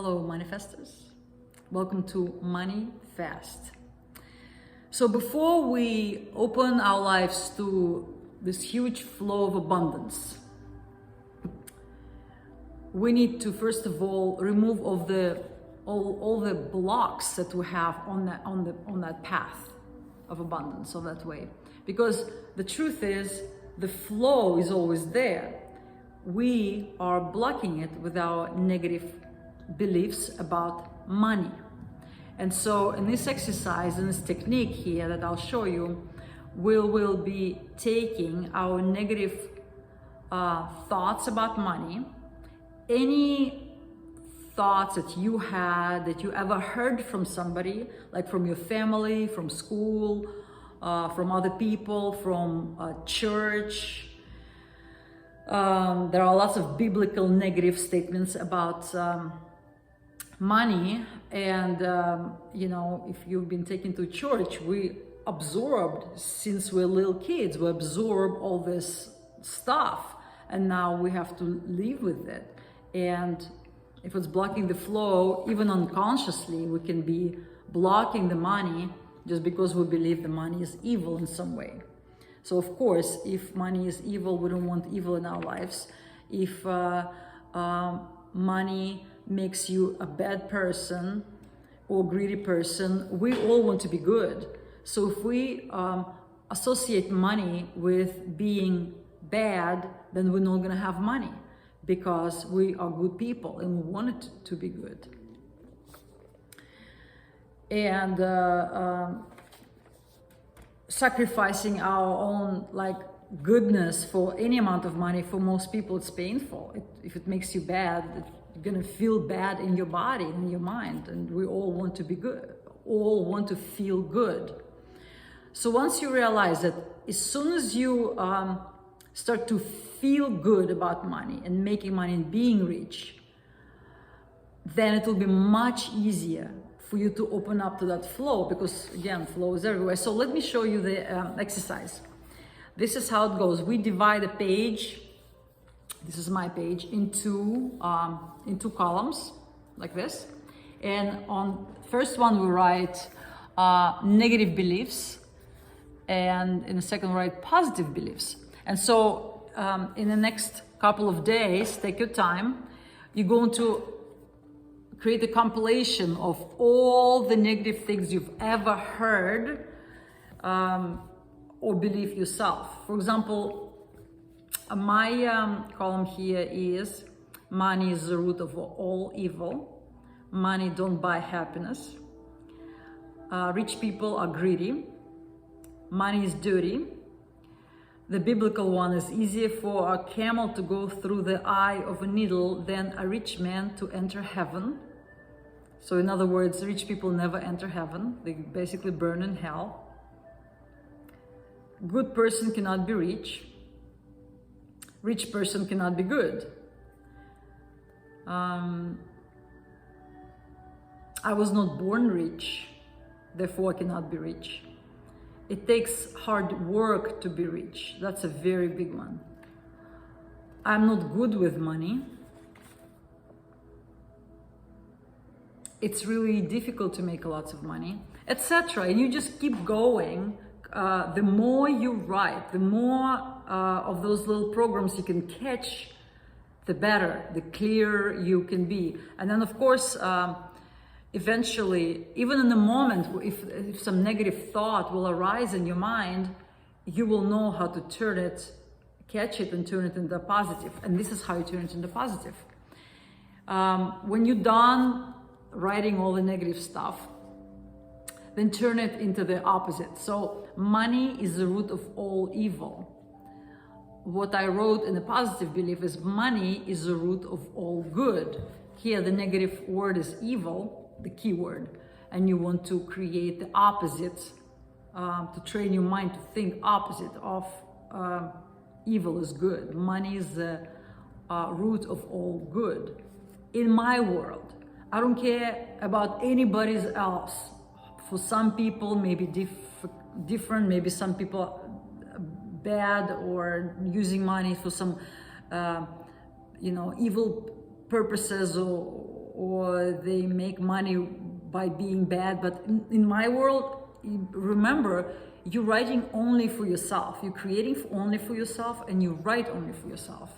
Hello, manifestors. Welcome to Money Fast. So before we open our lives to this huge flow of abundance, we need to first of all remove all the blocks that we have on that path of abundance, of that way. Because the truth is, the flow is always there. We are blocking it with our negative beliefs about money. And so in this exercise, in this technique here that I'll show you, we will be taking our negative thoughts about money, any thoughts that you had, that you ever heard from somebody, like from your family, from school, from other people, from church. There are lots of biblical negative statements about money, and if you've been taken to church, we absorbed, since we're little kids, we absorb all this stuff, and now we have to live with it. And if it's blocking the flow, even unconsciously, we can be blocking the money just because we believe the money is evil in some way. So of course, if money is evil, we don't want evil in our lives. If money makes you a bad person or greedy person, we all want to be good. So if we associate money with being bad, then we're not going to have money, because we are good people and we want it to be good. And sacrificing our own goodness for any amount of money, for most people it's painful. If it makes you bad, you're gonna feel bad in your body, in your mind, and we all want to be good, all want to feel good. So once you realize that as soon as you start to feel good about money and making money and being rich, then it will be much easier for you to open up to that flow, because again, flow is everywhere. So let me show you the exercise. This is how it goes. We divide a page, this is my page, in two columns, like this. And on first one, we write negative beliefs, and in the second, we write positive beliefs. And so in the next couple of days, take your time, you're going to create a compilation of all the negative things you've ever heard or believe yourself. For example, my column here is: money is the root of all evil. Money don't buy happiness. Rich people are greedy. Money is dirty. The biblical one is: easier for a camel to go through the eye of a needle than a rich man to enter heaven. So in other words, rich people never enter heaven. They basically burn in hell. Good person cannot be rich. Rich person cannot be good. I was not born rich, therefore I cannot be rich. It takes hard work to be rich. That's a very big one. I'm not good with money. It's really difficult to make lots of money, etc. And you just keep going. The more you write, the more of those little programs you can catch, the better, the clearer you can be. And then of course, eventually, even in the moment, if some negative thought will arise in your mind, you will know how to turn it, catch it and turn it into positive. And this is how you turn it into positive. When you're done writing all the negative stuff, then turn it into the opposite. So money is the root of all evil. What I wrote in the positive belief is: money is the root of all good. Here the negative word is evil, the key word, and you want to create the opposite, to train your mind to think opposite of evil is good. Money is the root of all good. In my world, I don't care about anybody else. For some people, maybe different, maybe some people bad or using money for some, evil purposes or they make money by being bad. But in my world, remember, you're writing only for yourself. You're creating only for yourself, and you write only for yourself.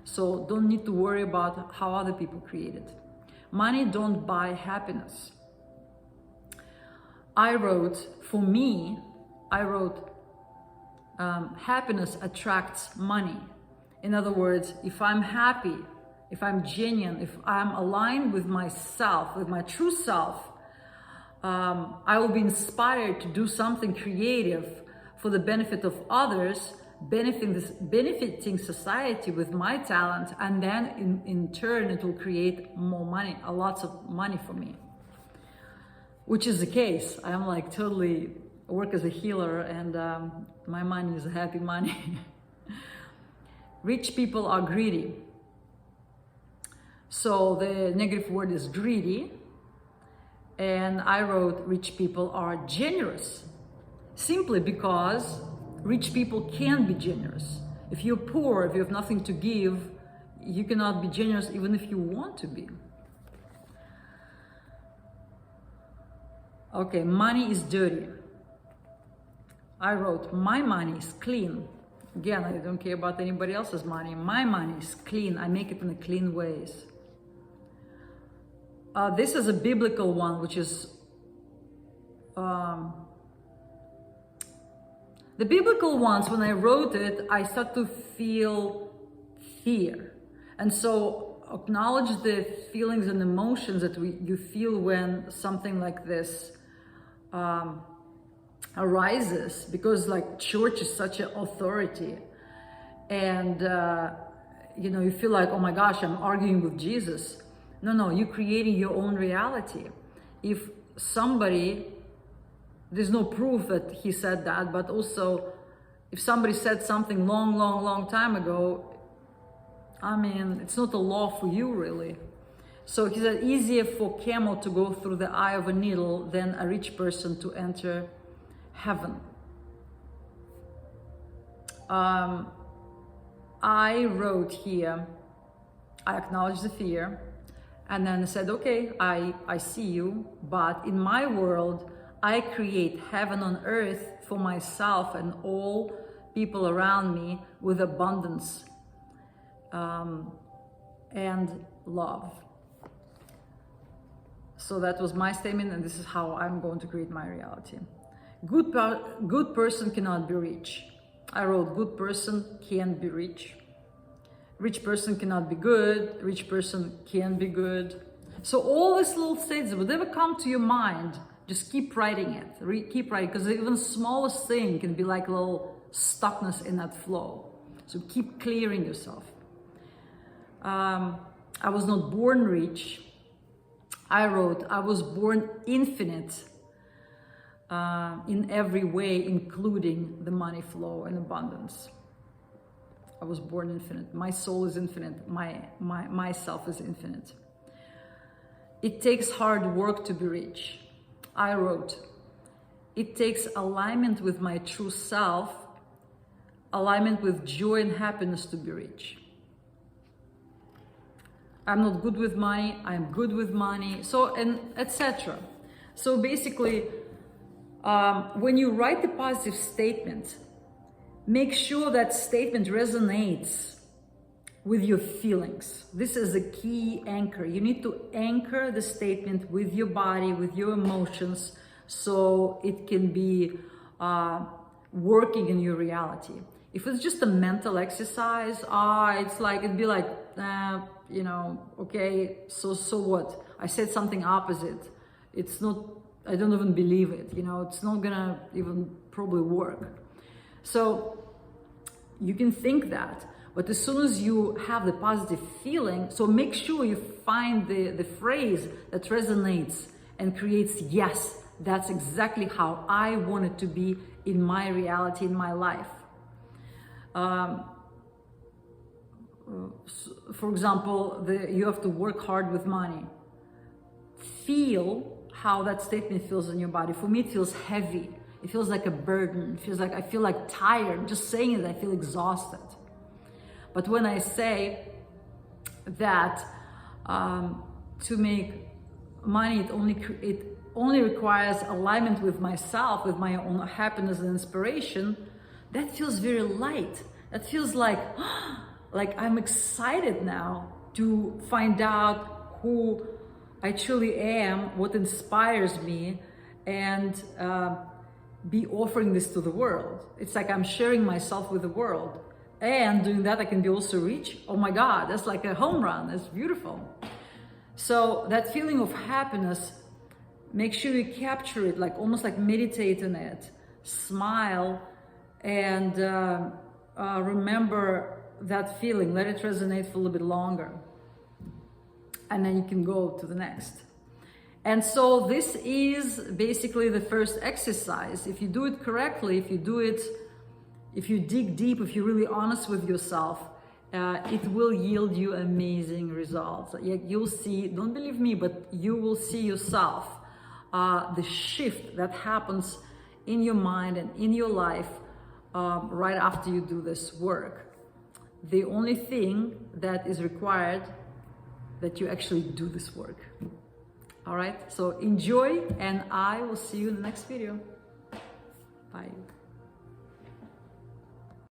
So don't need to worry about how other people create it. Money don't buy happiness. I wrote, for me, happiness attracts money. In other words, if I'm happy, if I'm genuine, if I'm aligned with myself, with my true self, I will be inspired to do something creative for the benefit of others, benefiting society with my talent, and then in turn it will create more money, lots of money for me. Which is the case. I'm like totally work as a healer, and my money is happy money. Rich people are greedy. So the negative word is greedy. And I wrote, rich people are generous. Simply because rich people can be generous. If you're poor, if you have nothing to give, you cannot be generous even if you want to be. Okay, money is dirty. I wrote, my money is clean. Again, I don't care about anybody else's money. My money is clean. I make it in a clean ways. This is a biblical one, which is the biblical ones. When I wrote it, I start to feel fear, and so acknowledge the feelings and emotions that you feel when something like this arises, because like church is such an authority, and you feel like, oh my gosh, I'm arguing with Jesus. No, you're creating your own reality. If somebody, there's no proof that he said that, but also if somebody said something long time ago, I mean, it's not a law for you really. So he said, easier for camel to go through the eye of a needle than a rich person to enter heaven. I wrote here, I acknowledge the fear, and then I said, okay, I see you, but in my world, I create heaven on earth for myself and all people around me with abundance and love. So that was my statement, and this is how I'm going to create my reality. Good person cannot be rich. I wrote, good person can be rich. Rich person cannot be good. Rich person can be good. So all these little statements, whatever come to your mind, just keep writing it. Keep writing, because even the smallest thing can be like a little stuckness in that flow. So keep clearing yourself. I was not born rich. I wrote, I was born infinite in every way, including the money flow and abundance. I was born infinite. My soul is infinite. Myself is infinite. It takes hard work to be rich. I wrote, it takes alignment with my true self, alignment with joy and happiness to be rich. I'm not good with money. I'm good with money. So, and etc. So basically, when you write the positive statement, make sure that statement resonates with your feelings. This is a key anchor. You need to anchor the statement with your body, with your emotions, so it can be working in your reality. If it's just a mental exercise, it's like, it'd be like, okay, so what? I said something opposite. It's not, I don't even believe it, it's not gonna even probably work. So you can think that, but as soon as you have the positive feeling, so make sure you find the phrase that resonates and creates, yes, that's exactly how I want it to be in my reality, in my life. For example, you have to work hard with money. Feel how that statement feels in your body. For me, it feels heavy. It feels like a burden. It feels like I feel like tired. Just saying it, I feel exhausted. But when I say that to make money, it only requires alignment with myself, with my own happiness and inspiration, that feels very light. That feels like I'm excited now to find out who I truly am, what inspires me, and be offering this to the world. It's like I'm sharing myself with the world. And doing that, I can be also rich. Oh my God, that's like a home run. That's beautiful. So that feeling of happiness, make sure you capture it, like almost like meditate on it, smile, and remember that feeling. Let it resonate for a little bit longer. And then you can go to the next. And so this is basically the first exercise. If you do it correctly, if you dig deep, if you're really honest with yourself, it will yield you amazing results. You'll see, don't believe me, but you will see yourself, the shift that happens in your mind and in your life right after you do this work. The only thing that is required that you actually do this work. All right, so enjoy, and I will see you in the next video. Bye.